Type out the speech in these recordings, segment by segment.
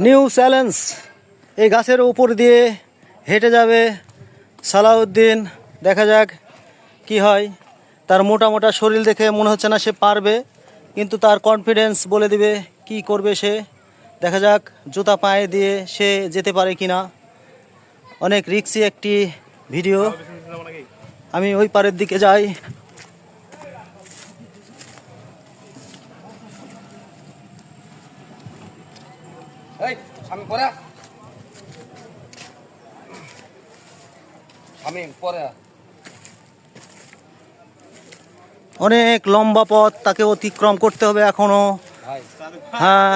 New challenge. এই গাছের উপর দিয়ে হেঁটে যাবে সালাউদ্দিন। দেখা যাক কি হয়। তার মোটা মোটা শরীর দেখে মনে হচ্ছে না সে পারবে, কিন্তু তার কনফিডেন্স বলে দিবে কি করবে সে। দেখা যাক জুতা পায়ে দিয়ে সে যেতে পারে কিনা। অনেক রিস্কি একটি ভিডিও। আমি ওই পারের দিকে যাই। অনেক লম্বা পথ তাকে অতিক্রম করতে হবে এখনো। হ্যাঁ,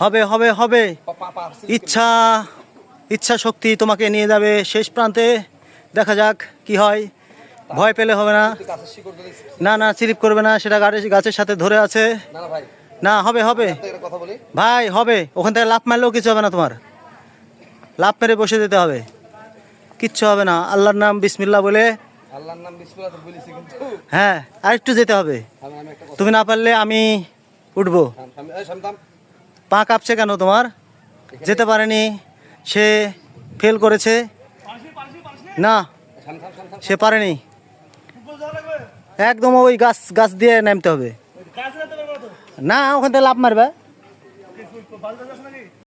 হবে হবে হবে। ইচ্ছা ইচ্ছা শক্তি তোমাকে নিয়ে যাবে শেষ প্রান্তে। দেখা যাক কি হয়। ভয় পেলে হবে না। না না, স্লিপ করবে না, সেটা গাছের সাথে ধরে আছে। না, হবে হবে ভাই, হবে। ওখান থেকে লাফ মারলেও কিছু হবে না, তোমার লাফ মেরে বসে যেতে হবে, কিচ্ছু হবে না। আল্লাহর নাম বিসমিল্লাহ বলে। হ্যাঁ, আর একটু যেতে হবে। তুমি না পারলে আমি উঠবো। পা কাঁপছে কেন তোমার? যেতে পারেনি, সে ফেল করেছে। না, সে পারেনি। একদম ওই গাছ গাছ দিয়ে নামতে হবে। না, ওখান থেকে লাফ মারবে।